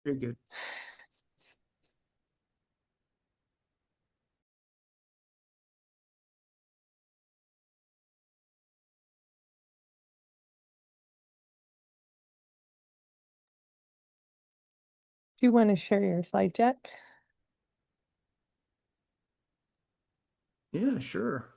Very good. Do you want to share your slide deck? Yeah, sure.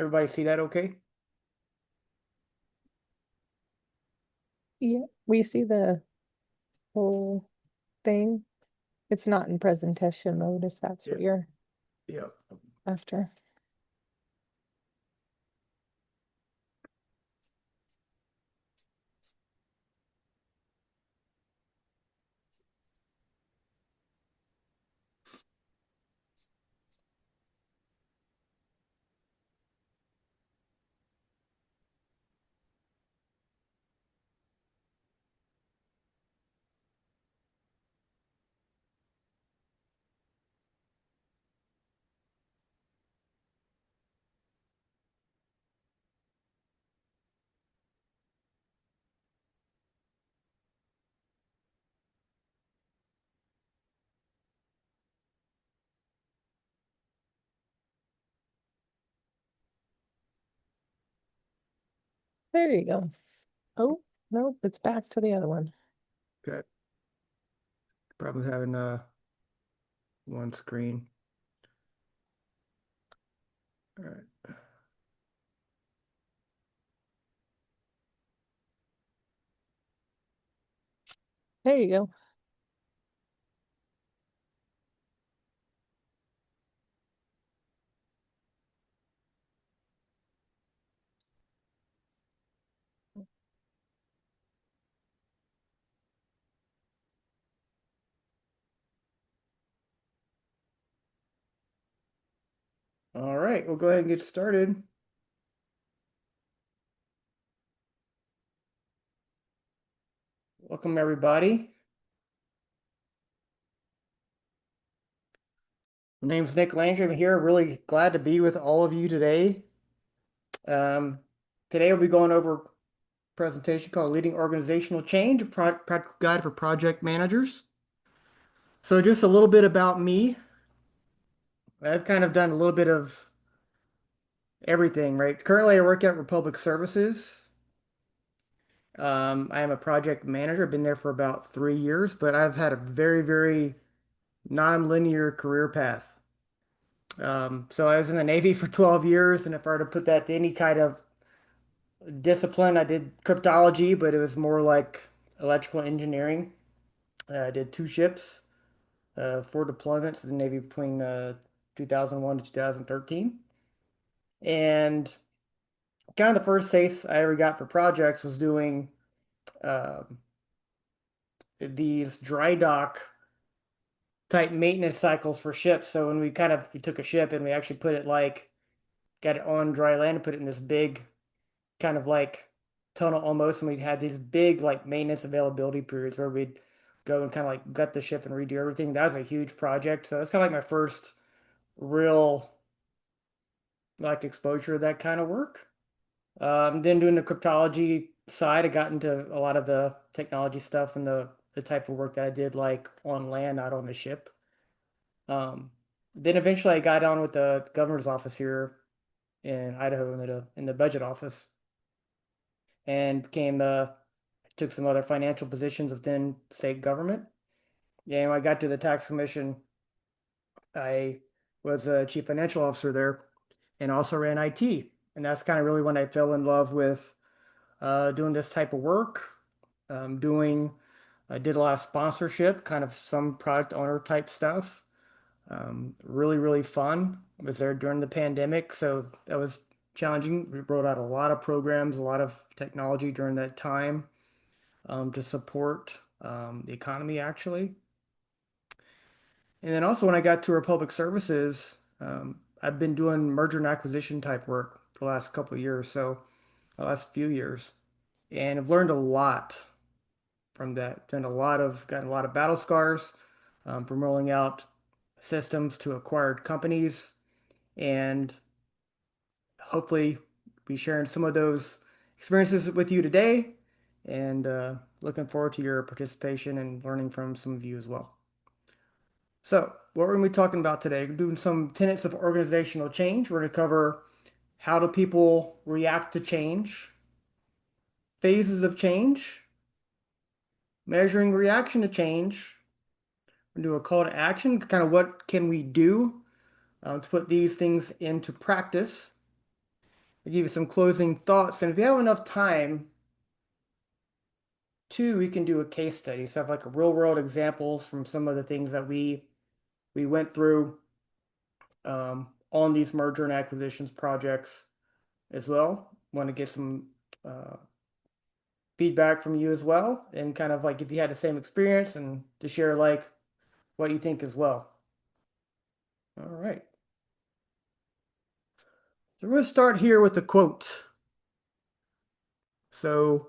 Everybody see that okay? Yeah, we see the whole thing. It's not in presentation mode if that's Yeah. what you're Yeah. after. There you go. Oh, no, it's back to the other one. Okay. Probably having one screen. All right. There you go. All right, we'll go ahead and get started. Welcome everybody. My name's Nick Landry. I'm here. Really glad to be with all of you today. Um, Today we'll be going over a presentation called Leading Organizational Change, a practical guide for project managers. So just a little bit about me. I've kind of done a little bit of everything, right? Currently, I work at Republic Services. I am a project manager. I've been there for about 3 years, but I've had a very, very non-linear career path. So I was in the Navy for 12 years, and if I were to put that to any kind of discipline, I did cryptology, but it was more like electrical engineering. I did two ships, four deployments in the Navy between 2001 to 2013. And kind of the first taste I ever got for projects was doing um these dry dock type maintenance cycles for ships. So when we took a ship and we actually put it like got it on dry land and put it in this big kind of like tunnel almost, and we had these big like maintenance availability periods where we'd go and kind of like gut the ship and redo everything. That was a huge project. So it's kind of like my first real like exposure to that kind of work. Then doing the cryptology side, I got into a lot of the technology stuff and the the type of work that I did like on land, not on the ship. Um, then eventually I got on with the governor's office here in Idaho in the budget office and became took some other financial positions within state government. Yeah, when I got to the tax commission, I was a chief financial officer there and also ran IT. And that's kind of really when I fell in love with doing this type of work. Doing, I did a lot of sponsorship, kind of some product owner type stuff. Really, really fun. I was there during the pandemic, so that was challenging. We rolled out a lot of programs, a lot of technology during that time to support the economy, actually. And then also when I got to our public services, I've been doing merger and acquisition type work the last couple of years, so the last few years, and I've learned a lot from that. Gotten a lot of battle scars from rolling out systems to acquired companies, and hopefully be sharing some of those experiences with you today. And looking forward to your participation and learning from some of you as well. So, what we're going to be talking about today, we're doing some tenets of organizational change. We're going to cover how do people react to change, phases of change, measuring reaction to change. We're going to do a call to action, kind of what can we do to put these things into practice. I'll give you some closing thoughts, and if you have enough time, too, we can do a case study. So, have like real world examples from some of the things that we went through on these merger and acquisitions projects as well. Want to get some uh, feedback from you as well, and kind of like if you had the same experience and to share like what you think as well. All right. So we're going to start here with a quote. So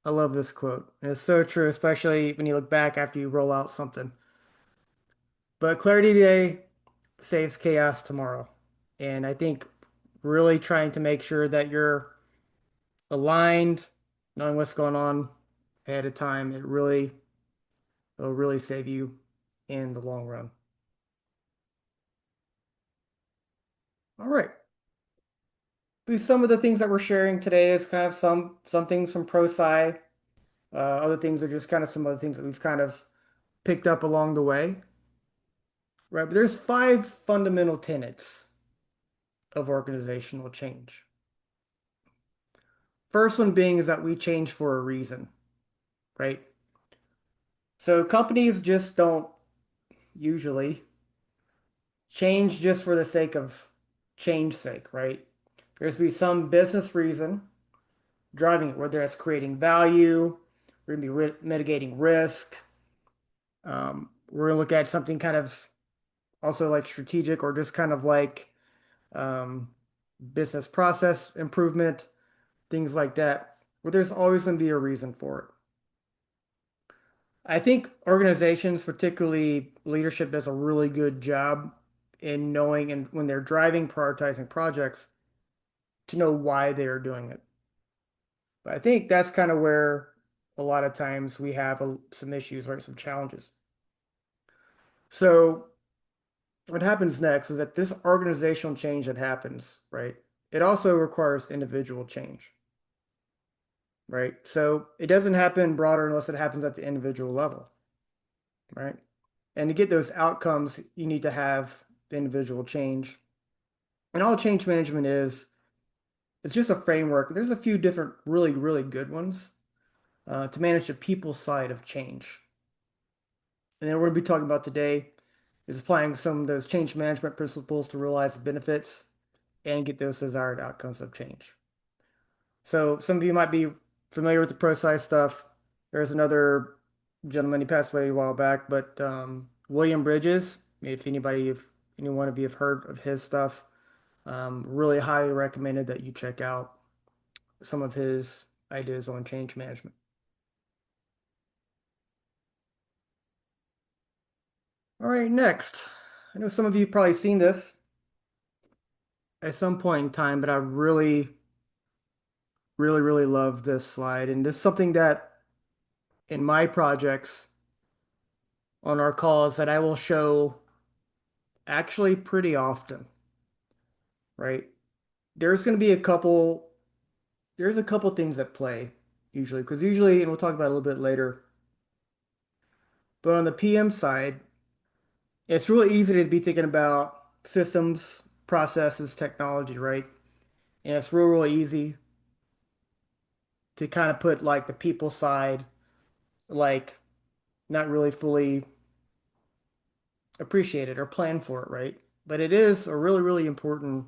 I love this quote. And it's so true, especially when you look back after you roll out something. But clarity today saves chaos tomorrow. And I think really trying to make sure that you're aligned, knowing what's going on ahead of time, it'll really save you in the long run. All right. Some of the things that we're sharing today is kind of some things from ProSci. Other things are just kind of some other things that we've kind of picked up along the way. Right. But there's five fundamental tenets of organizational change. First one being is that we change for a reason, right? So companies just don't usually change just for the sake of change sake, right? There's be some business reason driving it, whether it's creating value, we're gonna be mitigating risk. We're gonna look at something kind of also like strategic or just kind of like um, business process improvement, things like that. But there's always gonna be a reason for it. I think organizations, particularly leadership, does a really good job in knowing and when they're driving, prioritizing projects to know why they are doing it. But I think that's kind of where a lot of times we have some issues, right? Some challenges. So what happens next is that this organizational change that happens, right? It also requires individual change, right? So it doesn't happen broader unless it happens at the individual level, right? And to get those outcomes, you need to have the individual change. And all change management is, it's just a framework. There's a few different really, really good ones to manage the people side of change. And then we're going to be talking about today is applying some of those change management principles to realize the benefits and get those desired outcomes of change. So some of you might be familiar with the ProSci stuff. There's another gentleman, he passed away a while back, but William Bridges, if anyone of you have heard of his stuff, really highly recommended that you check out some of his ideas on change management. All right, next. I know some of you have probably seen this at some point in time, but I really, really, really love this slide. And this is something that in my projects on our calls that I will show actually pretty often, right? There's going to be there's a couple things at play usually, because usually, and we'll talk about it a little bit later, but on the PM side, it's really easy to be thinking about systems, processes, technology, right? And it's really easy to kind of put like the people side, like not really fully appreciate it or plan for it, right? But it is a really important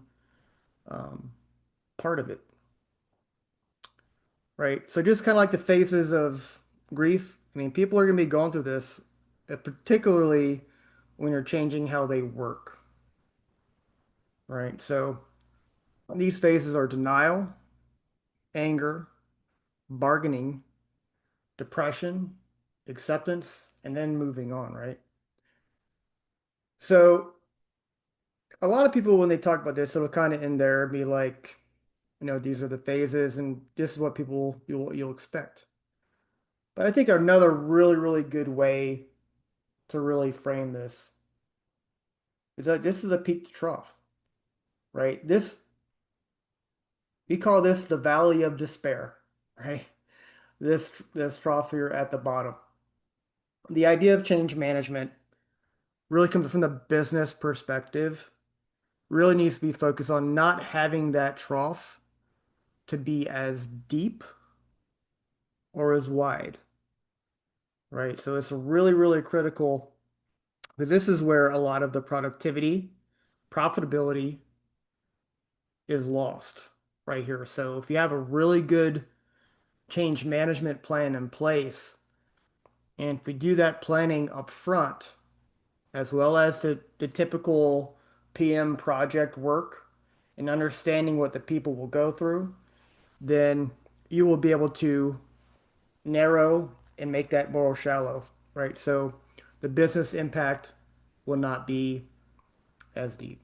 um, part of it, right? So just kind of like the phases of grief. I mean, people are going to be going through this, particularly when you're changing how they work, right? So these phases are denial, anger, bargaining, depression, acceptance, and then moving on, right? So a lot of people, when they talk about this, it'll kind of end there and be like, these are the phases, and this is what you'll expect. But I think another really good way to really frame this is that this is a peak to trough, right? We call this the valley of despair, right? This trough here at the bottom. The idea of change management really comes from the business perspective, really needs to be focused on not having that trough to be as deep or as wide, right? So it's really critical because this is where a lot of the productivity, profitability is lost right here. So if you have a really good change management plan in place, and if we do that planning up front, as well as the typical PM project work and understanding what the people will go through, then you will be able to narrow and make that more shallow, right? So the business impact will not be as deep.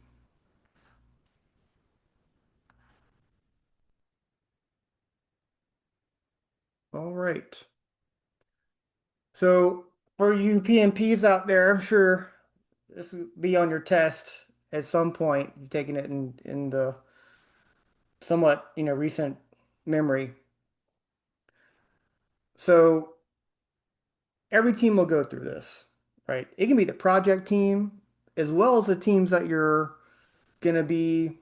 All right. So for you PMPs out there, I'm sure this will be on your test at some point. You've taken it in the somewhat, recent memory. So every team will go through this, right? It can be the project team as well as the teams that you're going to be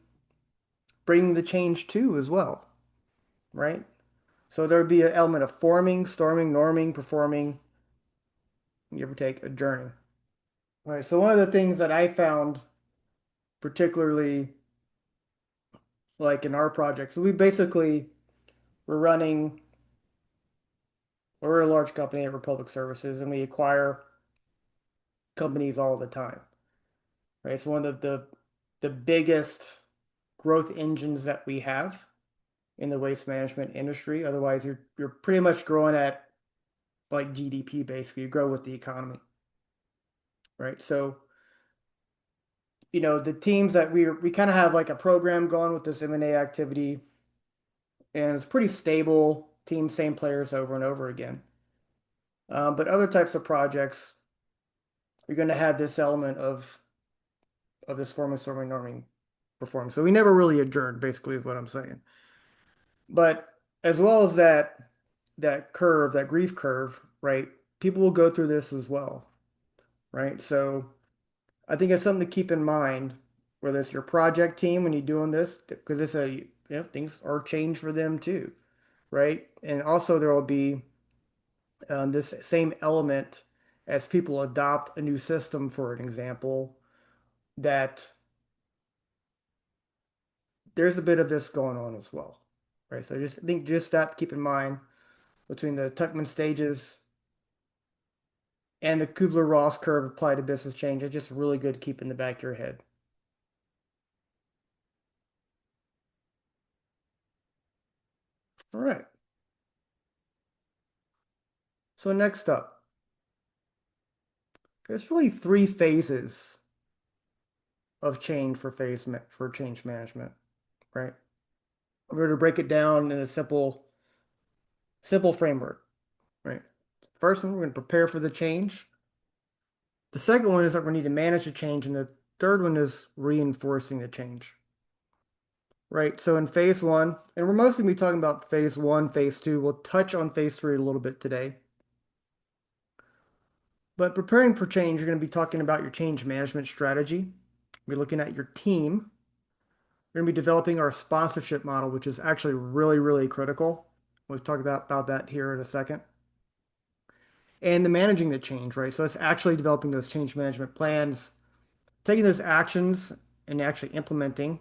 bringing the change to as well, right? So there would be an element of forming, storming, norming, performing, give or take, adjourning. All right. So one of the things that I found particularly like in our projects, so we're running, we're a large company at Republic Services and we acquire companies all the time, right? It's one of the biggest growth engines that we have in the waste management industry. Otherwise, you're pretty much growing at like GDP basically. You grow with the economy, right? So, the teams that we kind of have like a program going with this M&A activity, and it's pretty stable team, same players over and over again. But other types of projects, you're going to have this element of this forming, storming, norming, perform. So we never really adjourned, basically, is what I'm saying. But as well as that curve, that grief curve, right? People will go through this as well, right? So I think it's something to keep in mind, whether it's your project team when you're doing this, because things are change for them too, right? And also there will be this same element as people adopt a new system, for an example, that there's a bit of this going on as well, right? So just think just that to keep in mind between the Tuckman stages and the Kubler-Ross curve applied to business change. It's just really good to keep in the back of your head. All right. So next up, there's really three phases of change for change management, right? We're going to break it down in a simple framework, right? First one, we're going to prepare for the change. The second one is that we need to manage the change, and the third one is reinforcing the change. Right. So in phase one, and we're mostly going to be talking about phase one, phase two. We'll touch on phase three a little bit today. But preparing for change, you're going to be talking about your change management strategy. We're looking at your team. We're going to be developing our sponsorship model, which is actually really, really critical. We'll talk about that here in a second. And the managing the change, right? So it's actually developing those change management plans, taking those actions and actually implementing,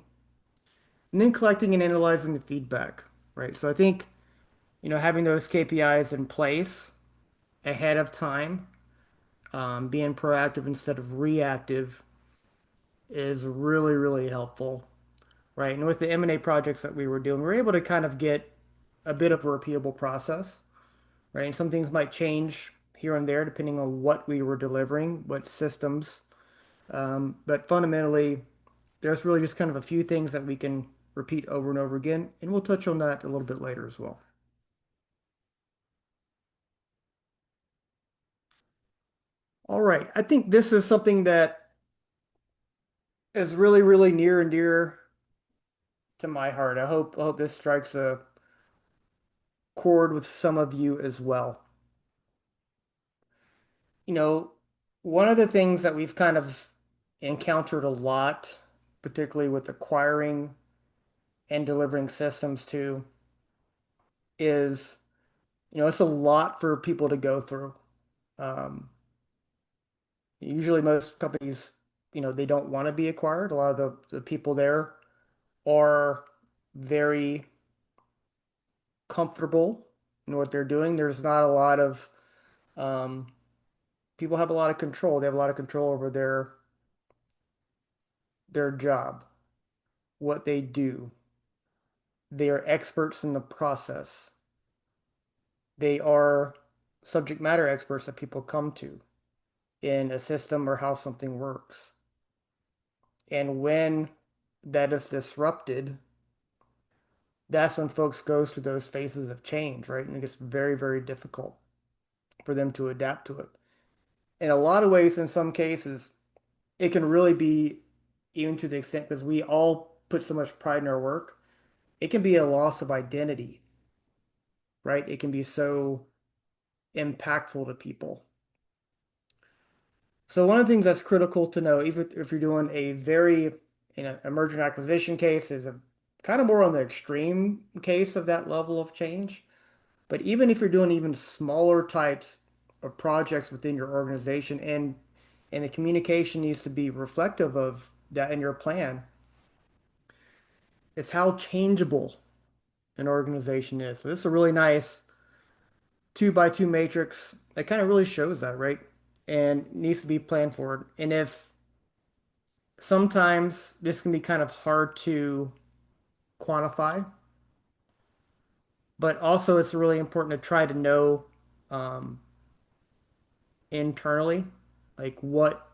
and then collecting and analyzing the feedback, right? So I think, having those KPIs in place ahead of time, being proactive instead of reactive is really, really helpful, right? And with the M&A projects that we were doing, we were able to kind of get a bit of a repeatable process, right? And some things might change here and there depending on what we were delivering, what systems. But fundamentally, there's really just kind of a few things that we can repeat over and over again, and we'll touch on that a little bit later as well. All right, I think this is something that is really, really near and dear to my heart. I hope this strikes a chord with some of you as well. You know, one of the things that we've kind of encountered a lot, particularly with acquiring and delivering systems to, is, it's a lot for people to go through. Um, Usually most companies, they don't want to be acquired. A lot of the people there are very comfortable in what they're doing. There's not a lot of um, people have a lot of control. They have a lot of control over their job, what they do. They are experts in the process. They are subject matter experts that people come to in a system or how something works. And when that is disrupted, that's when folks go through those phases of change, right? And it gets very, very difficult for them to adapt to it. In a lot of ways, in some cases, it can really be even to the extent because we all put so much pride in our work, it can be a loss of identity, right? It can be so impactful to people. So one of the things that's critical to know, even if you're doing a very, emergent acquisition case, is a kind of more on the extreme case of that level of change. But even if you're doing even smaller types of projects within your organization and the communication needs to be reflective of that in your plan, is how changeable an organization is. So this is a really nice 2x2 matrix that kind of really shows that, right? And needs to be planned for. And if sometimes this can be kind of hard to quantify, but also it's really important to try to know um, internally, like what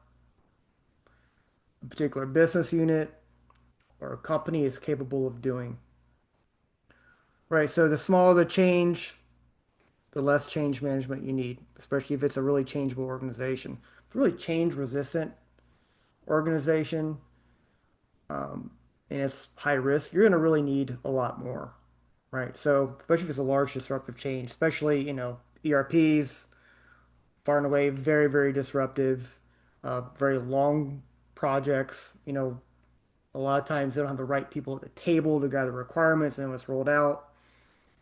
a particular business unit or a company is capable of doing. Right, so the smaller the change, the less change management you need, especially if it's a really changeable organization. If it's a really change resistant organization, um, and it's high risk, you're going to really need a lot more. Right, so especially if it's a large disruptive change, especially, ERPs, far and away, very, very disruptive, very long projects. A lot of times they don't have the right people at the table to gather requirements and then it's rolled out.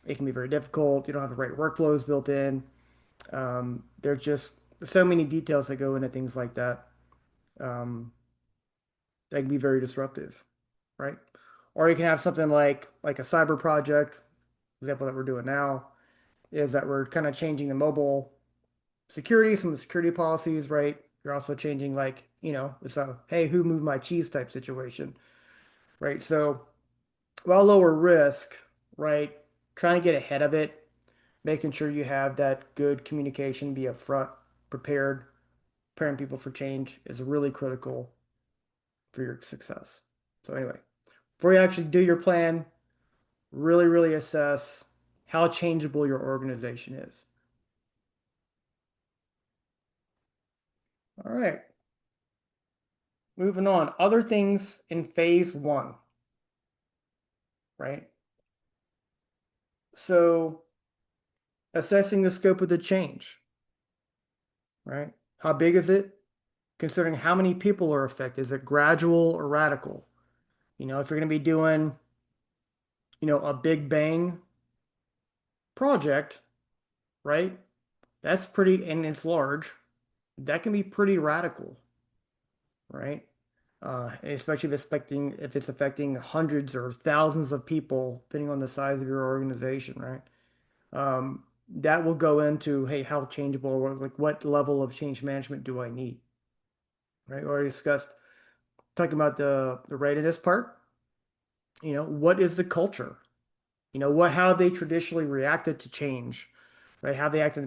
It can be very difficult. You don't have the right workflows built in. There's just so many details that go into things like that. Um, that can be very disruptive, right? Or you can have something like a cyber project, example that we're doing now, is that we're kind of changing the mobile security, some of the security policies, right? You're also changing it's a hey, who moved my cheese type situation, right? So while lower risk, right? Trying to get ahead of it, making sure you have that good communication, be upfront, prepared, preparing people for change is really critical for your success. So anyway, before you actually do your plan, really, really assess how changeable your organization is. All right, moving on. Other things in phase one, right? So assessing the scope of the change, right? How big is it? Considering how many people are affected. Is it gradual or radical? If you're going to be doing, a big bang project, right? That's pretty, and it's large. That can be pretty radical, right? Especially if it's affecting hundreds or thousands of people, depending on the size of your organization, right? That will go into, hey, how changeable, or like what level of change management do I need, right? We already discussed talking about the readiness part. What is the culture? How they traditionally reacted to change, right? How they acted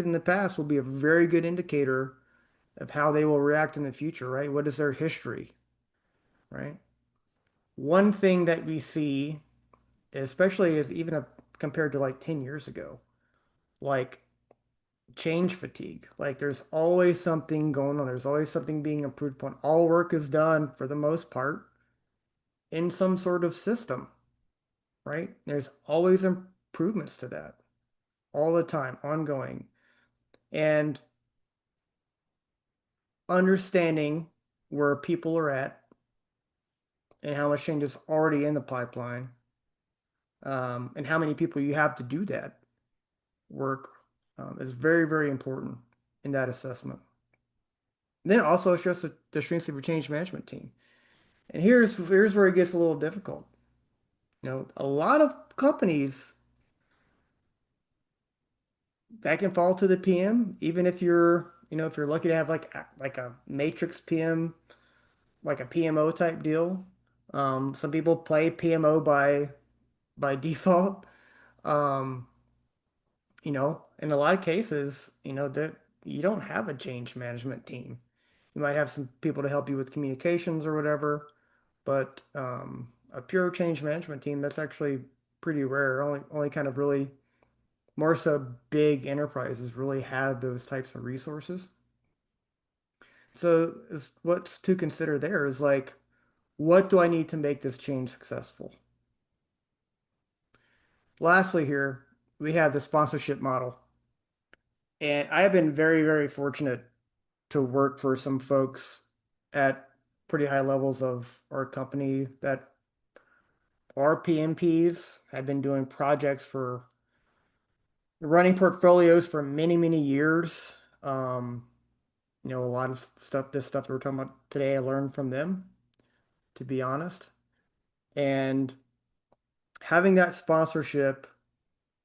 in the past will be a very good indicator of how they will react in the future, right? What is their history, right? One thing that we see, especially is even compared to like 10 years ago, like change fatigue. Like there's always something going on. There's always something being improved upon. All work is done for the most part in some sort of system, right? There's always improvements to that all the time, ongoing. And understanding where people are at and how much change is already in the pipeline, and how many people you have to do that work, is very, very important in that assessment. Then also address the strengths of your change management team. And here's where it gets a little difficult. A lot of companies that can fall to the PM, even if you're lucky to have like a matrix PM, like a PMO type deal. Some people play PMO by default. Um, in a lot of cases, that you don't have a change management team. You might have some people to help you with communications or whatever, but a pure change management team, that's actually pretty rare. Only kind of really more so big enterprises really have those types of resources. So what's to consider there is like, what do I need to make this change successful? Lastly, here we have the sponsorship model. And I have been very, very fortunate to work for some folks at pretty high levels of our company that are PMPs, have been doing projects for running portfolios for many, many years. A lot of this stuff that we're talking about today, I learned from them, to be honest. And having that sponsorship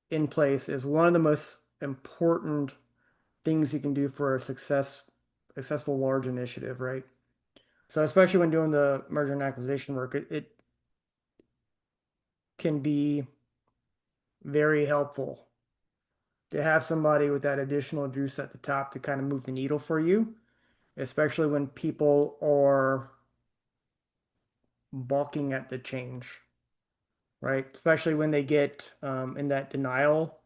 in place is one of the most important things you can do for successful large initiative, right? So especially when doing the merger and acquisition work, it can be very helpful to have somebody with that additional juice at the top to kind of move the needle for you, especially when people are balking at the change, right? Especially when they get in that denial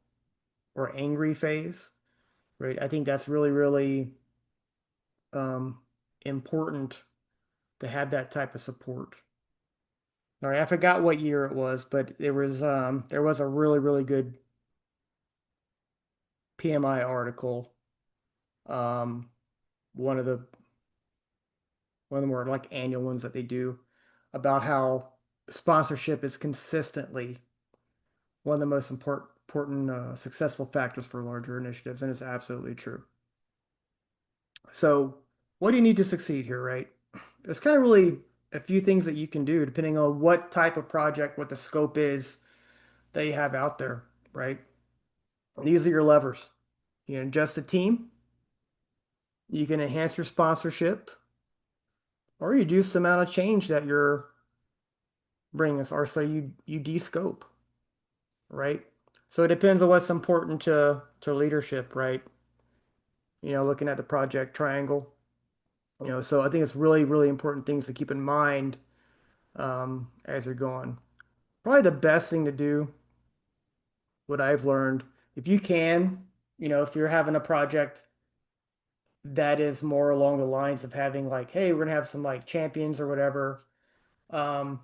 or angry phase, right? I think that's really, really um, important to have that type of support. All right, I forgot what year it was, but there was a really, really good PMI article. Um, one of the one of the more like annual ones that they do about how sponsorship is consistently one of the most important successful factors for larger initiatives, and it's absolutely true. So, what do you need to succeed here, right? There's kind of really a few things that you can do depending on what type of project, what the scope is that you have out there, right? These are your levers. You can adjust the team, you can enhance your sponsorship, or reduce the amount of change that you're bringing us, or so you de-scope, right? So it depends on what's important to leadership, right? Looking at the project triangle. So I think it's really, really important things to keep in mind as you're going. Probably the best thing to do, what I've learned, if you can, if you're having a project that is more along the lines of having like, hey, we're gonna have some like champions or whatever. Um,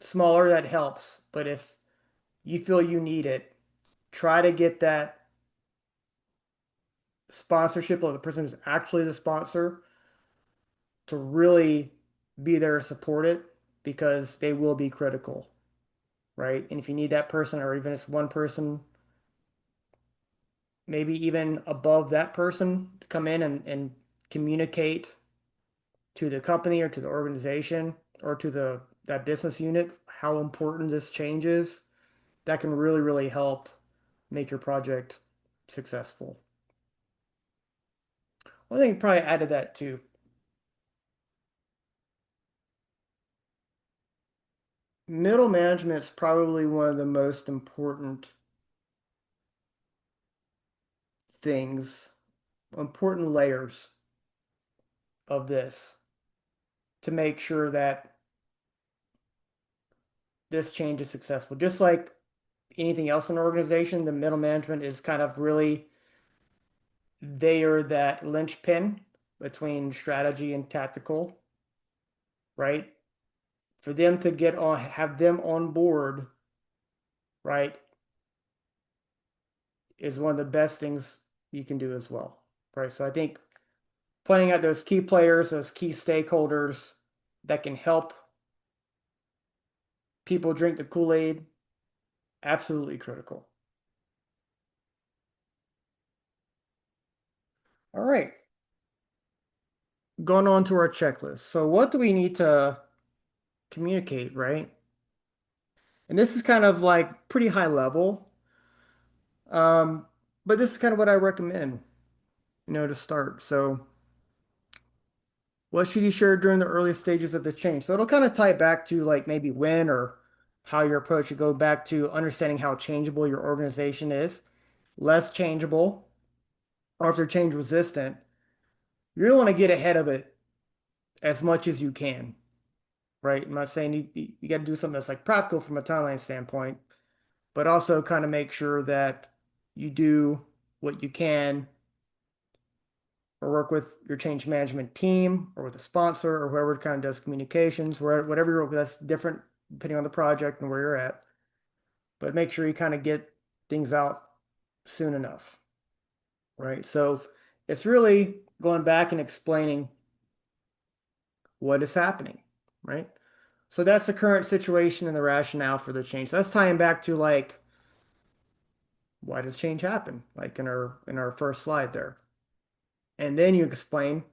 Smaller that helps, but if you feel you need it, try to get that sponsorship of the person who's actually the sponsor to really be there to support it because they will be critical, right? And if you need that person, or even if it's one person, maybe even above that person to come in and communicate to the company or to the organization or to the that business unit how important this change is, that can really, really help make your project successful. Well, I think you probably added that too. Middle management is probably one of the most important things, important layers of this to make sure that this change is successful. Just like anything else in an organization, the middle management is kind of really, they are that linchpin between strategy and tactical, right? For them to get on, have them on board, right, is one of the best things you can do as well, right? So I think pointing out those key players, those key stakeholders that can help people drink the Kool-Aid, absolutely critical. All right, going on to our checklist. So what do we need to communicate, right? And this is kind of like pretty high level, um, but this is kind of what I recommend, to start. So what should you share during the early stages of the change? So it'll kind of tie it back to like maybe when or how your approach should go back to understanding how changeable your organization is, less changeable, or if they're change resistant, you really want to get ahead of it as much as you can, right? I'm not saying you got to do something that's like practical from a timeline standpoint, but also kind of make sure that you do what you can or work with your change management team or with a sponsor or whoever kind of does communications, whatever you're, that's different depending on the project and where you're at. But make sure you kind of get things out soon enough, right? So it's really going back and explaining what is happening, right? So that's the current situation and the rationale for the change. So that's tying back to like, why does change happen? Like in our first slide there. And then you explain,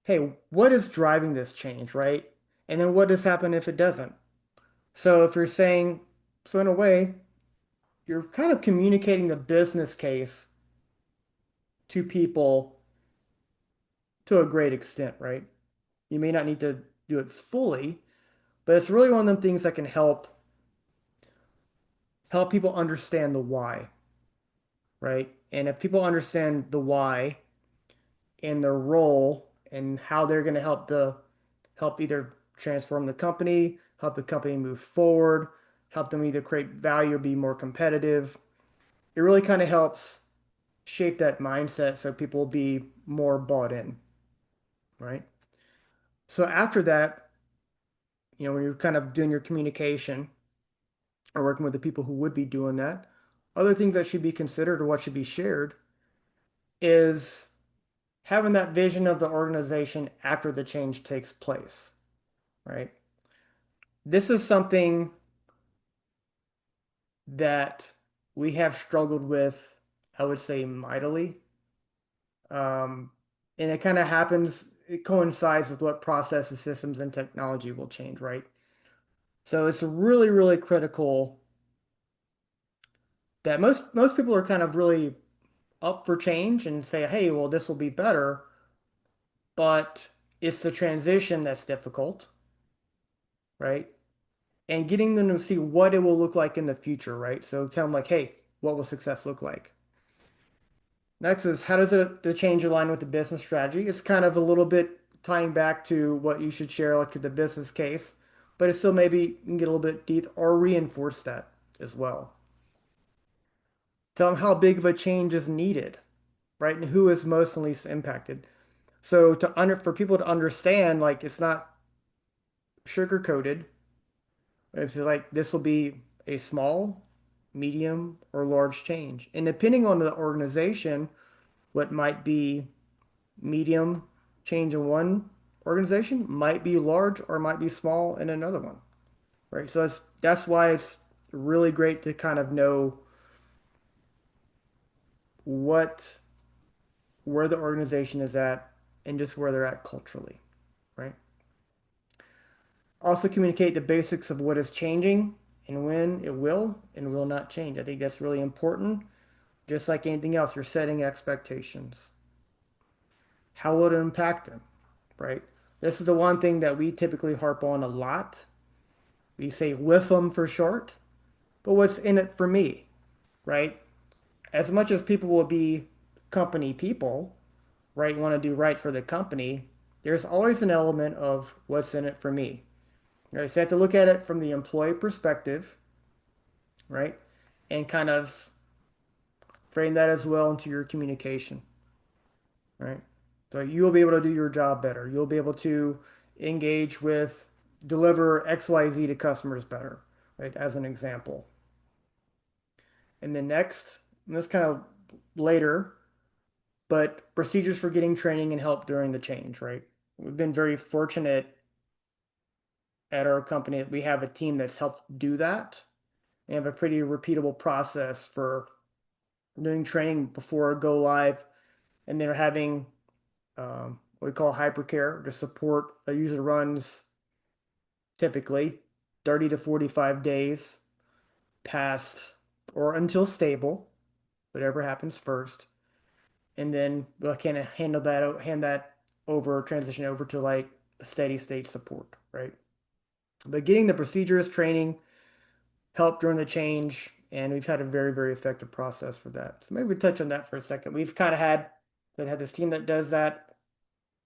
hey, what is driving this change, right? And then what does happen if it doesn't? So if you're saying, so in a way, you're kind of communicating the business case to people to a great extent, right? You may not need to do it fully, but it's really one of them things that can help people understand the why, right? And if people understand the why and their role and how they're going to help either transform the company, help the company move forward, help them either create value or be more competitive, it really kind of helps shape that mindset so people will be more bought in, right? So after that, when you're kind of doing your communication or working with the people who would be doing that, other things that should be considered or what should be shared is having that vision of the organization after the change takes place, right? This is something that we have struggled with, I would say, mightily. Um, and it kind of happens, it coincides with what processes, systems, and technology will change, right? So it's really, really critical that most people are kind of really up for change and say, hey, well, this will be better, but it's the transition that's difficult, right? And getting them to see what it will look like in the future, right? So tell them like, hey, what will success look like? Next is how does the change align with the business strategy? It's kind of a little bit tying back to what you should share, like the business case, but it's still maybe you can get a little bit deep or reinforce that as well. Tell them how big of a change is needed, right? And who is most and least impacted. So for people to understand, like it's not sugar coated. It's like this will be a small, medium, or large change. And depending on the organization, what might be medium change in one organization might be large or might be small in another one, right? So that's why it's really great to kind of know what where the organization is at and just where they're at culturally, right? Also communicate the basics of what is changing and when it will and will not change. I think that's really important. Just like anything else, you're setting expectations. How will it impact them, right? This is the one thing that we typically harp on a lot. We say WIFM for short, but what's in it for me, right? As much as people will be company people, right, want to do right for the company, there's always an element of what's in it for me. Right? So you have to look at it from the employee perspective, right? And kind of frame that as well into your communication, right? So you'll be able to do your job better. You'll be able to engage with, deliver XYZ to customers better, right? As an example. And then next, and this kind of later, but procedures for getting training and help during the change, right? We've been very fortunate at our company that we have a team that's helped do that. We have a pretty repeatable process for doing training before go live, and they're having what we call hypercare to support a user runs typically 30 to 45 days past or until stable, whatever happens first. And then we'll kind of hand that over, transition over to like steady state support, right? But getting the procedures, training, help during the change, and we've had a very, very effective process for that. So maybe we touch on that for a second. We've kind of had this team that does that.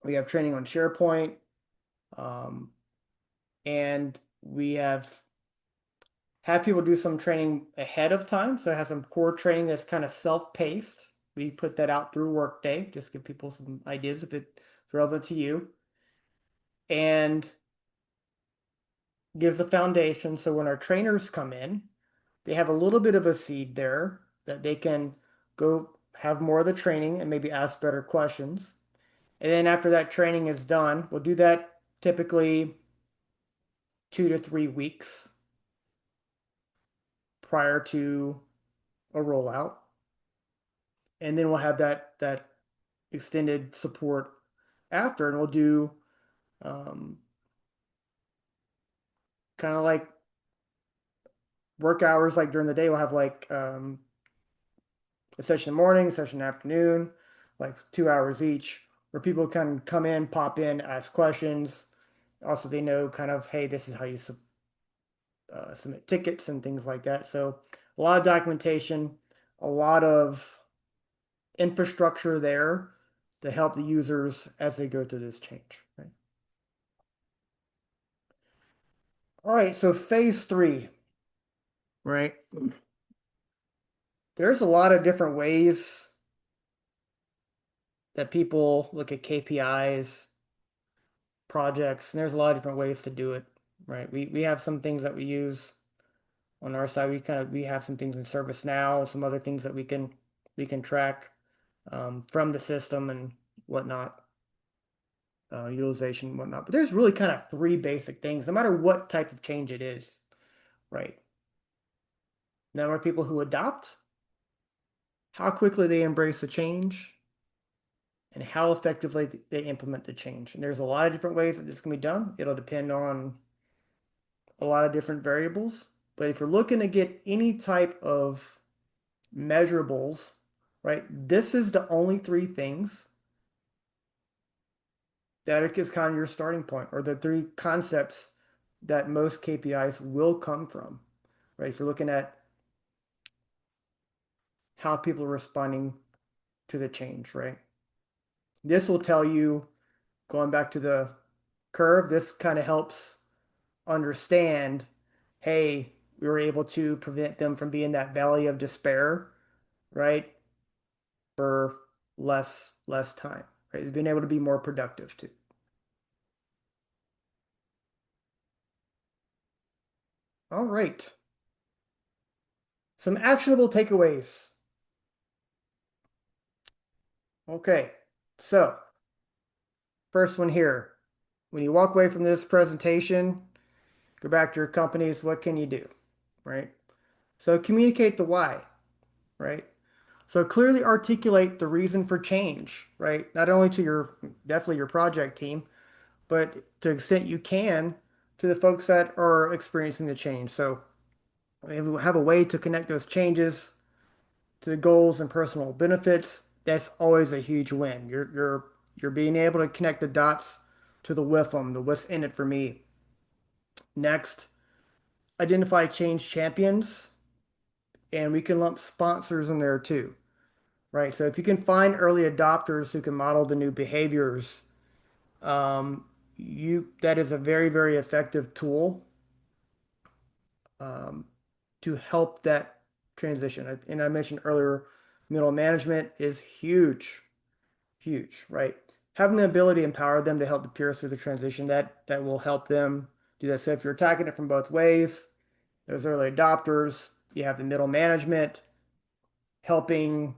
We have training on SharePoint, um, and we have people do some training ahead of time. So I have some core training that's kind of self-paced. We put that out through Workday, just give people some ideas if it's relevant to you, and gives a foundation. So when our trainers come in, they have a little bit of a seed there that they can go have more of the training and maybe ask better questions. And then after that training is done, we'll do that typically 2 to 3 weeks prior to a rollout. And then we'll have that extended support after, and we'll do kind of like work hours like during the day. We'll have like a session in the morning, a session in the afternoon, like 2 hours each, where people can come in, pop in, ask questions. Also, they know kind of, hey, this is how you submit tickets and things like that. So a lot of documentation, a lot of infrastructure there to help the users as they go through this change. Right? All right, so phase three, right? There's a lot of different ways that people look at KPIs, projects, and there's a lot of different ways to do it, right? We have some things that we use on our side. We have some things in ServiceNow, some other things that we can track from the system and whatnot, utilization and whatnot. But there's really kind of three basic things, no matter what type of change it is, right? Number of people who adopt, how quickly they embrace the change, and how effectively they implement the change. And there's a lot of different ways that this can be done. It'll depend on a lot of different variables. But if you're looking to get any type of measurables, right, this is the only three things that is kind of your starting point, or the three concepts that most KPIs will come from, right? If you're looking at how people are responding to the change, right? This will tell you, going back to the curve, this kind of helps understand, hey, we were able to prevent them from being that valley of despair, right? For less time, right? It's being able to be more productive too. All right. Some actionable takeaways. Okay. So, first one here. When you walk away from this presentation, go back to your companies, what can you do? Right? So communicate the why, right? So clearly articulate the reason for change, right? Not only to your definitely your project team, but to the extent you can to the folks that are experiencing the change. So if we have a way to connect those changes to the goals and personal benefits, that's always a huge win. You're being able to connect the dots to the WIFM, the what's in it for me. Next, identify change champions, and we can lump sponsors in there too, right? So if you can find early adopters who can model the new behaviors, you that is a very, very effective tool um, to help that transition. And I mentioned earlier, middle management is huge, huge, right? Having the ability to empower them to help the peers through the transition, that will help them do that. So if you're attacking it from both ways, there's early adopters, you have the middle management helping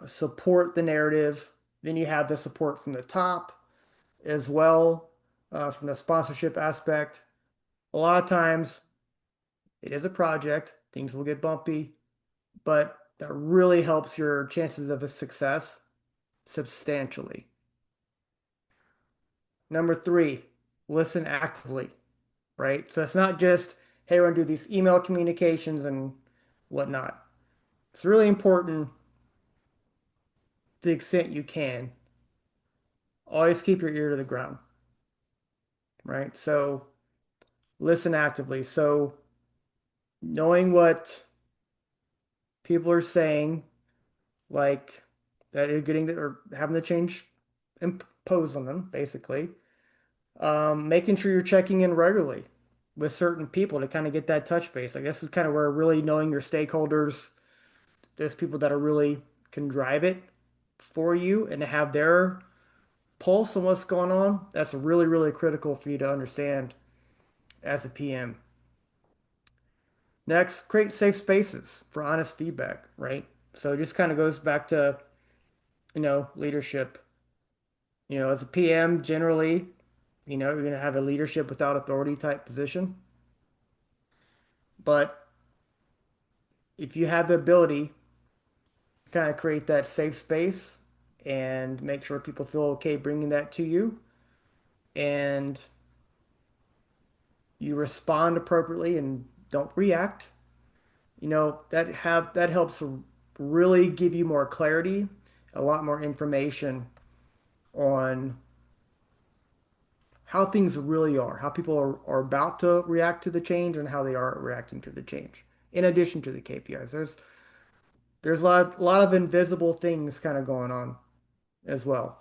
support the narrative. Then you have the support from the top as well, from the sponsorship aspect. A lot of times it is a project, things will get bumpy, but that really helps your chances of a success substantially. Number three, listen actively, right? So it's not just, hey, we're gonna do these email communications and whatnot. It's really important to the extent you can. Always keep your ear to the ground, right? So listen actively. So knowing what people are saying, like that are getting the, or having the change imposed on them, basically. Making sure you're checking in regularly with certain people to kind of get that touch base. I guess is kind of where really knowing your stakeholders, there's people that are really can drive it for you and to have their pulse on what's going on. That's really, really critical for you to understand as a PM. Next, create safe spaces for honest feedback, right? So it just kind of goes back to, leadership. As a PM, generally, you're going to have a leadership without authority type position. But if you have the ability to kind of create that safe space and make sure people feel okay bringing that to you and you respond appropriately and don't react, that helps really give you more clarity, a lot more information on how things really are, how people are about to react to the change and how they are reacting to the change. In addition to the KPIs, there's a lot of invisible things kind of going on as well,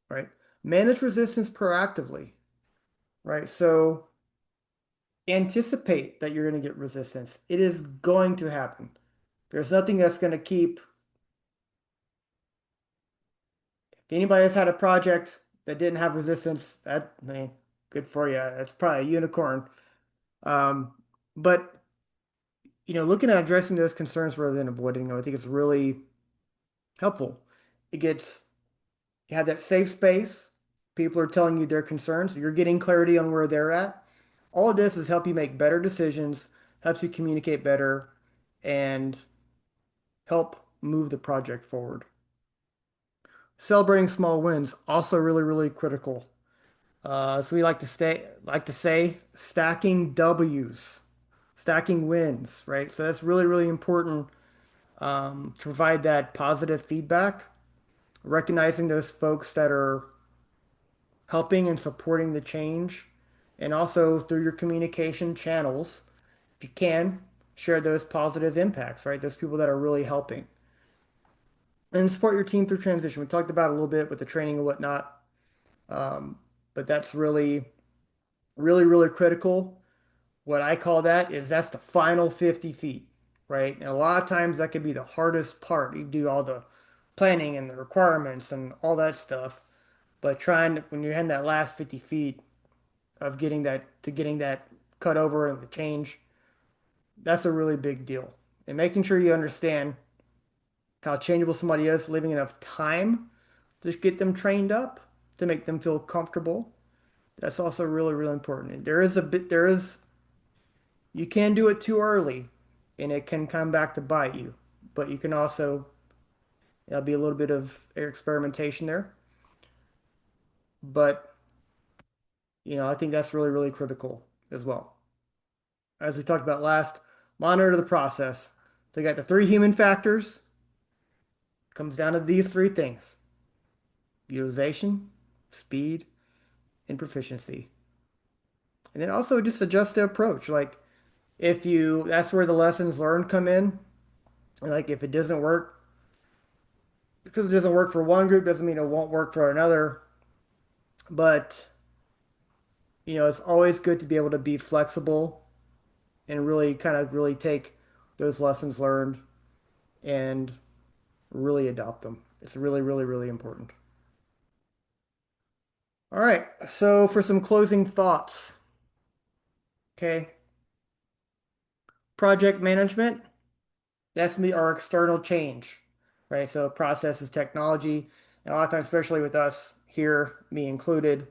right? Manage resistance proactively, right? So anticipate that you're going to get resistance. It is going to happen. There's nothing that's going to keep. If anybody has had a project that didn't have resistance, that, I mean, good for you. That's probably a unicorn. Um, but looking at addressing those concerns rather than avoiding them, I think it's really helpful. It gets You have that safe space. People are telling you their concerns. You're getting clarity on where they're at. All it does is help you make better decisions, helps you communicate better, and help move the project forward. Celebrating small wins also really, really critical. So we like to say stacking W's, stacking wins, right? So that's really, really important to provide that positive feedback, recognizing those folks that are helping and supporting the change, and also through your communication channels, if you can, share those positive impacts, right? Those people that are really helping. And support your team through transition. We talked about it a little bit with the training and whatnot, um, but that's really, really, really critical. What I call that is that's the final 50 feet, right? And a lot of times that can be the hardest part. You do all the planning and the requirements and all that stuff. But trying to, when you're in that last 50 feet of getting that cut over and the change, that's a really big deal. And making sure you understand how changeable somebody is, leaving enough time to get them trained up to make them feel comfortable. That's also really, really important. You can do it too early and it can come back to bite you, but you can also, there'll be a little bit of experimentation there. But, I think that's really, really critical as well. As we talked about last, monitor the process. So you got the three human factors. Comes down to these three things: utilization, speed, and proficiency. And then also just adjust the approach. Like that's where the lessons learned come in. Like if it doesn't work, because it doesn't work for one group doesn't mean it won't work for another. But, it's always good to be able to be flexible and really kind of really take those lessons learned and really adopt them. It's really, really, really important. All right. So for some closing thoughts, okay. Project management, that's me our external change, right? So processes, technology, and a lot of times, especially with us here, me included,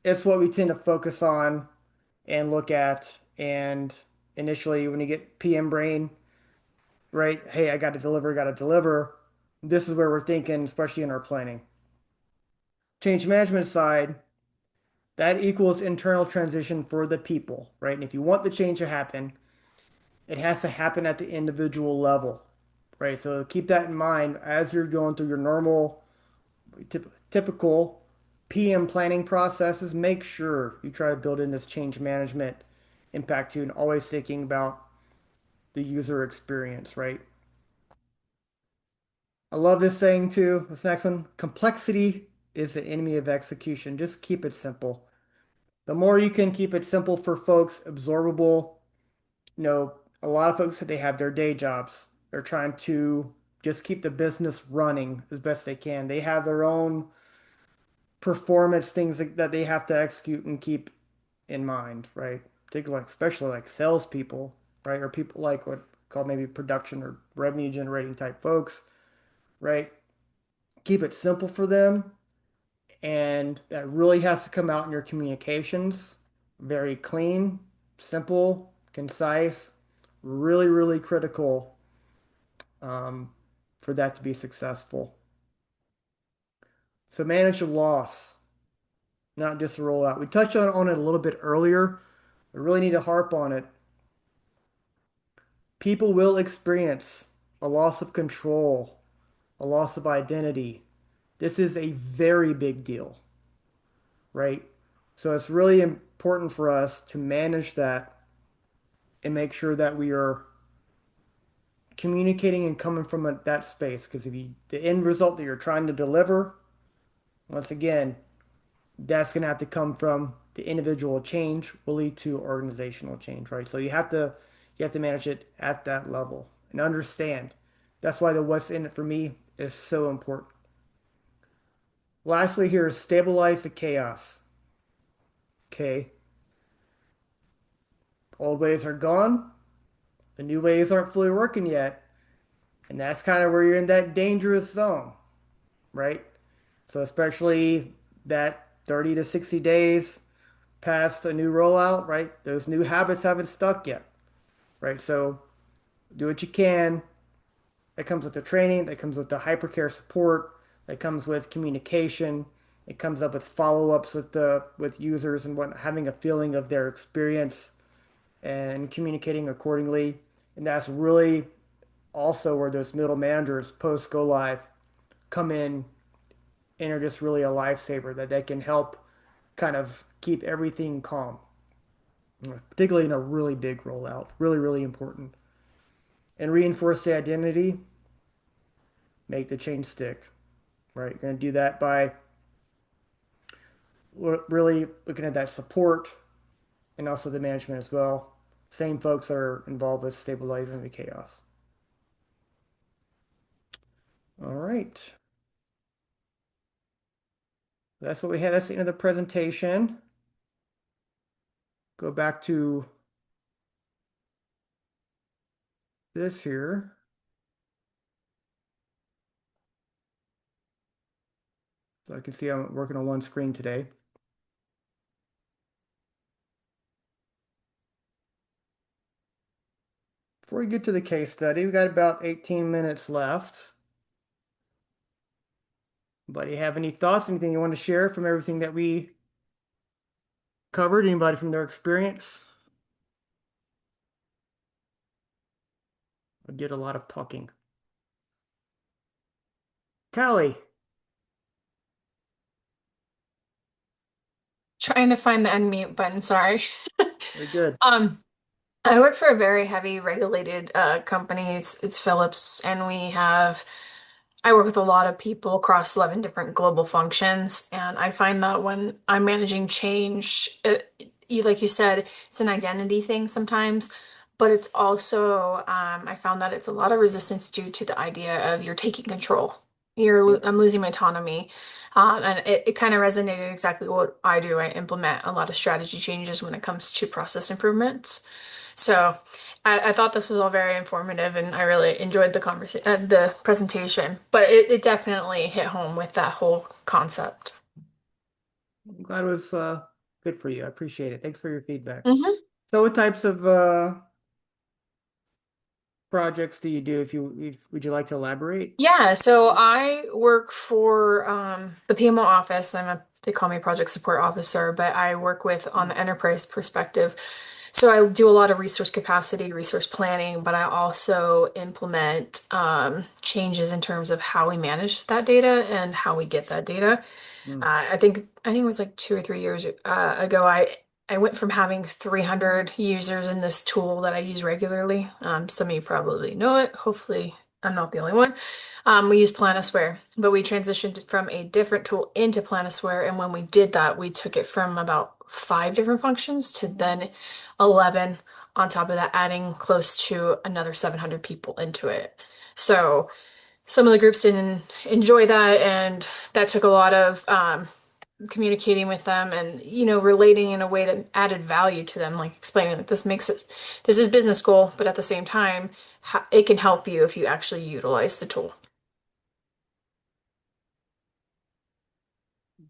it's what we tend to focus on and look at. And initially, when you get PM brain, right? Hey, I got to deliver. This is where we're thinking, especially in our planning. Change management side, that equals internal transition for the people, right? And if you want the change to happen, it has to happen at the individual level, right? So keep that in mind as you're going through your normal, typical PM planning processes. Make sure you try to build in this change management impact to and always thinking about the user experience, right? I love this saying too. This next one, complexity is the enemy of execution. Just keep it simple. The more you can keep it simple for folks, absorbable, a lot of folks that they have their day jobs. They're trying to just keep the business running as best they can. They have their own performance things that they have to execute and keep in mind, right? Particularly, especially like salespeople, right? Or people like what called maybe production or revenue generating type folks, right? Keep it simple for them. And that really has to come out in your communications. Very clean, simple, concise, really, really critical um, for that to be successful. So manage the loss, not just a rollout. We touched on it a little bit earlier. I really need to harp on it. People will experience a loss of control, a loss of identity. This is a very big deal, right? So it's really important for us to manage that and make sure that we are communicating and coming from that space. Because the end result that you're trying to deliver, once again, that's going to have to come from the individual change will lead to organizational change, right? So you have to manage it at that level and understand. That's why the what's in it for me is so important. Lastly, here is stabilize the chaos. Okay, old ways are gone. The new ways aren't fully working yet, and that's kind of where you're in that dangerous zone, right? So especially that 30 to 60 days past a new rollout, right? Those new habits haven't stuck yet, right? So do what you can. That comes with the training, that comes with the hypercare support, that comes with communication. It comes up with follow-ups with users and what having a feeling of their experience and communicating accordingly. And that's really also where those middle managers post go live come in and are just really a lifesaver that they can help kind of keep everything calm, particularly in a really big rollout. Really, really important. And reinforce the identity, make the change stick, right? You're going to do that by really looking at that support and also the management as well. Same folks that are involved with stabilizing the chaos. All right. That's what we had. That's the end of the presentation. Go back to this here. So I can see I'm working on one screen today. Before we get to the case study, we got about 18 minutes left. Anybody have any thoughts, anything you want to share from everything that we covered? Anybody from their experience? I did a lot of talking. Callie, Trying to find the unmute button, sorry. very good. Um, I work for a very heavy regulated company. It's Philips, and I work with a lot of people across 11 different global functions, and I find that when I'm managing change, like you said, it's an identity thing sometimes, but it's also I found that it's a lot of resistance due to the idea of you're taking control. Yep. I'm losing my autonomy. And it kind of resonated exactly what I do. I implement a lot of strategy changes when it comes to process improvements. So I thought this was all very informative and I really enjoyed the presentation, but it definitely hit home with that whole concept. I'm glad it was good for you. I appreciate it. Thanks for your feedback. Mhm. So what types of projects do you do would you like to elaborate? Yeah, so I work for the PMO office. They call me a project support officer, but I work with on the enterprise perspective. So I do a lot of resource capacity, resource planning, but I also implement changes in terms of how we manage that data and how we get that data. Hmm. I think it was like 2 or 3 years ago. I went from having 300 users in this tool that I use regularly. Some of you probably know it. Hopefully, I'm not the only one. We use Planisware, but we transitioned from a different tool into Planisware. And when we did that, we took it from about 5 different functions to then 11. On top of that, adding close to another 700 people into it. So some of the groups didn't enjoy that, and that took a lot of communicating with them and relating in a way that added value to them, like explaining that this is business goal, but at the same time, it can help you if you actually utilize the tool.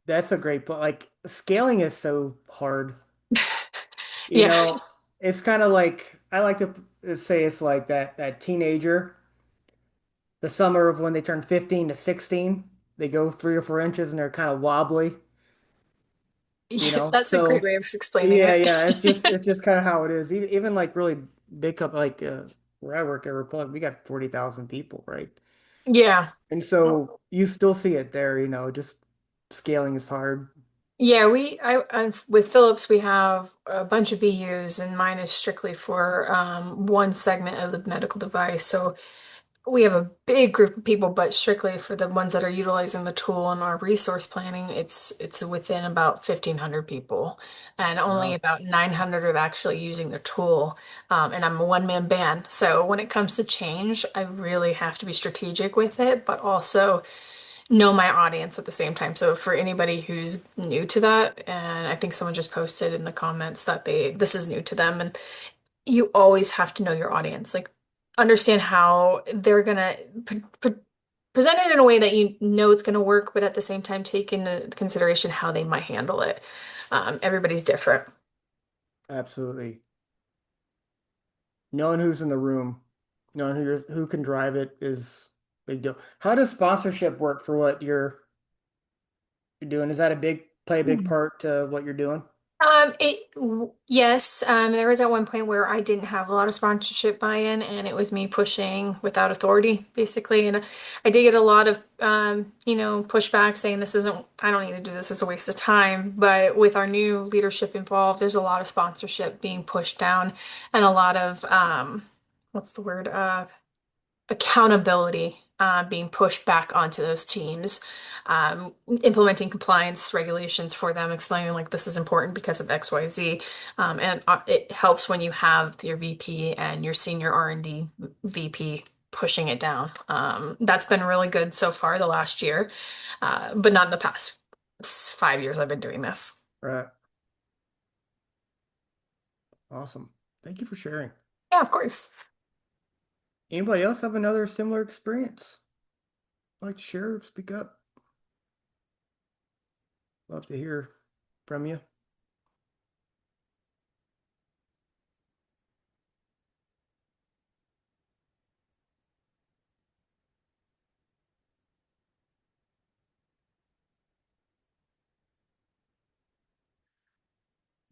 That's a great point. Like scaling is so hard. You Yeah. know, it's kind of like I like to say it's like that teenager, the summer of when they turn 15 to 16, they go 3 or 4 inches and they're kind of wobbly, you Yeah, know. that's a great So way of explaining yeah, it. yeah, it's just kind of how it is. Even like really big like where I work at Republic, we got 40,000 people, right? Yeah. And so you still see it there, just scaling is hard. Yeah, with Philips, we have a bunch of BUs, and mine is strictly for one segment of the medical device. So we have a big group of people, but strictly for the ones that are utilizing the tool in our resource planning, it's within about 1,500 people, and only Wow. about 900 are actually using the tool. And I'm a one-man band, so when it comes to change, I really have to be strategic with it, but also know my audience at the same time. So for anybody who's new to that, and I think someone just posted in the comments that this is new to them, and you always have to know your audience. Like, understand how they're gonna present it in a way that you know it's gonna work, but at the same time, take into consideration how they might handle it. Everybody's different. Absolutely. Knowing who's in the room, knowing who can drive it is a big deal. How does sponsorship work for what you're doing? Is that play a big part to what you're doing? Yes, there was at one point where I didn't have a lot of sponsorship buy-in, and it was me pushing without authority, basically. And I did get a lot of, pushback saying I don't need to do this, it's a waste of time. But with our new leadership involved, there's a lot of sponsorship being pushed down and a lot of, what's the word? Accountability being pushed back onto those teams, implementing compliance regulations for them, explaining like this is important because of XYZ. And it helps when you have your VP and your senior R&D VP. pushing it down. That's been really good so far the last year, but not in the past 5 years I've been doing this. Right. Awesome. Thank you for sharing. Yeah, of course. Anybody else have another similar experience? Like to share? Speak up. Love to hear from you.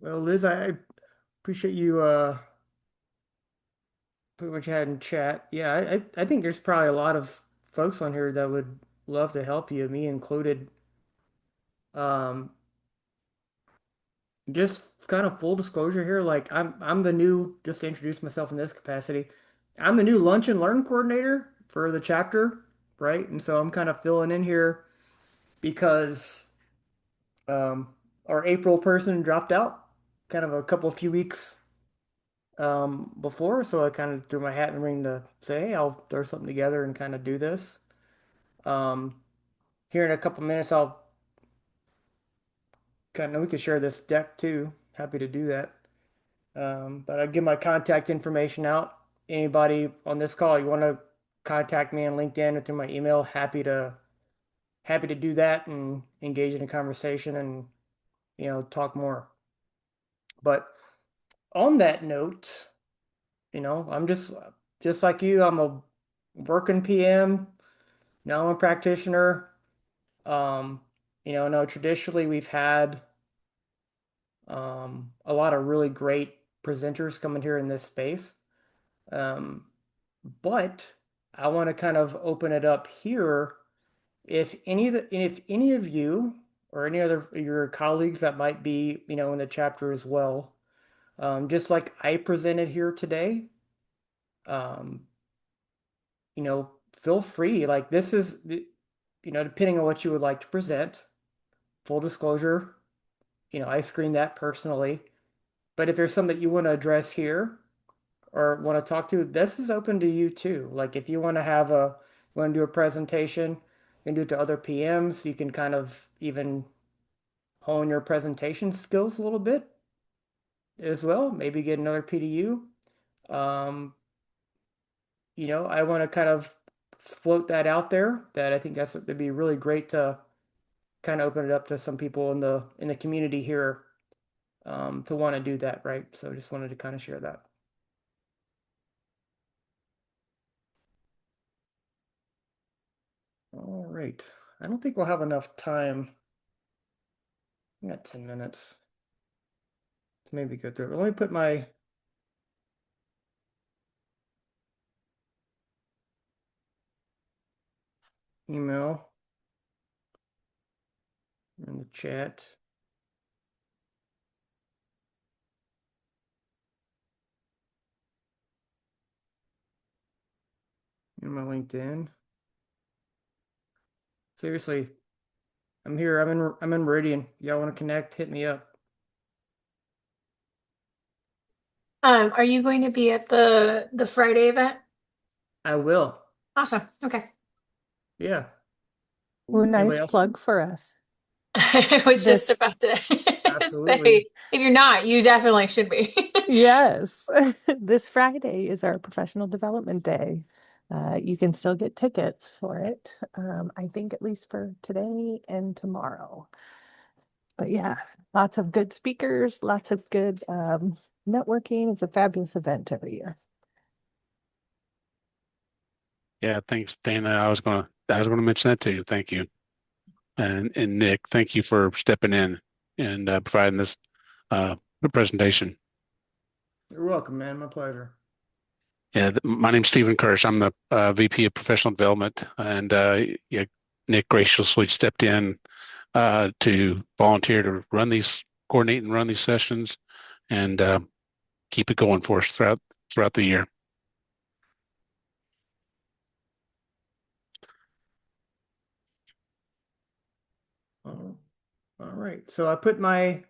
Well, Liz, I appreciate you putting what you had in chat. Yeah, I think there's probably a lot of folks on here that would love to help you, me included. Um, just kind of full disclosure here, like I'm the new, just to introduce myself in this capacity, I'm the new lunch and learn coordinator for the chapter, right? And so I'm kind of filling in here because um our April person dropped out kind of a couple few weeks before, so I kind of threw my hat in the ring to say, hey, I'll throw something together and kind of do this. Um, Here in a couple minutes, I'll kind of we could share this deck too. Happy to do that. But I'll give my contact information out. Anybody on this call, you want to contact me on LinkedIn or through my email, happy to do that and engage in a conversation and talk more. But on that note, I'm just like you. I'm a working PM. Now I'm a practitioner. Um, no, traditionally we've had a lot of really great presenters coming here in this space. Um, but I want to kind of open it up here. If any of you or any other of your colleagues that might be, in the chapter as well, just like I presented here today, um, feel free. Like this is, depending on what you would like to present, full disclosure, I screen that personally. But if there's something that you want to address here or want to talk to, this is open to you too. Like if you want to want to do a presentation, you can do it to other PMs. You can kind of even hone your presentation skills a little bit as well. Maybe get another PDU. Um, I want to kind of float that out there. That I think that'd be really great to kind of open it up to some people in the community here to want to do that, right? So just wanted to kind of share that. All right. I don't think we'll have enough time. I got 10 minutes to maybe go through it. Let me put my email in the chat and my LinkedIn. Seriously, I'm here. I'm in Meridian. Y'all want to connect? Hit me up. Are you going to be at the Friday event? I will. Awesome. Okay. Yeah. Well, Anybody nice else? plug for us. I was just This, about to Absolutely. say, if you're not, you definitely should be. yes, this Friday is our professional development day. You can still get tickets for it. I think at least for today and tomorrow. But yeah, lots of good speakers, lots of good networking. It's a fabulous event every year. Yeah, thanks, Dana. I was gonna mention that too. Thank you. And Nick, thank you for stepping in and providing this uh, presentation. You're welcome, man. My pleasure. Yeah, my name's Stephen Kirsch. I'm the VP of Professional Development, and yeah, Nick graciously stepped in to volunteer to coordinate and run these sessions, and keep it going for us throughout the year. All right. So I put my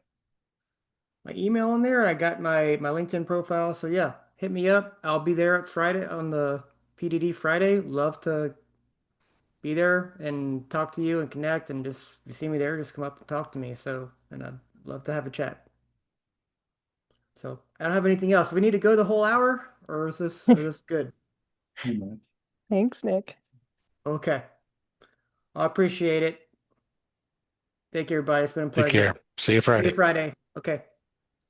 email in there. I got my LinkedIn profile. So yeah, hit me up. I'll be there at Friday on the PDD Friday. Love to be there and talk to you and connect and just if you see me there, just come up and talk to me. So, and I'd love to have a chat. So I don't have anything else. Do we need to go the whole hour or is this good? Thanks, Nick. Okay. I appreciate it. Thank you, everybody. It's been a Take care. pleasure. See you See you Friday. Friday. Okay.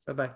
Bye-bye.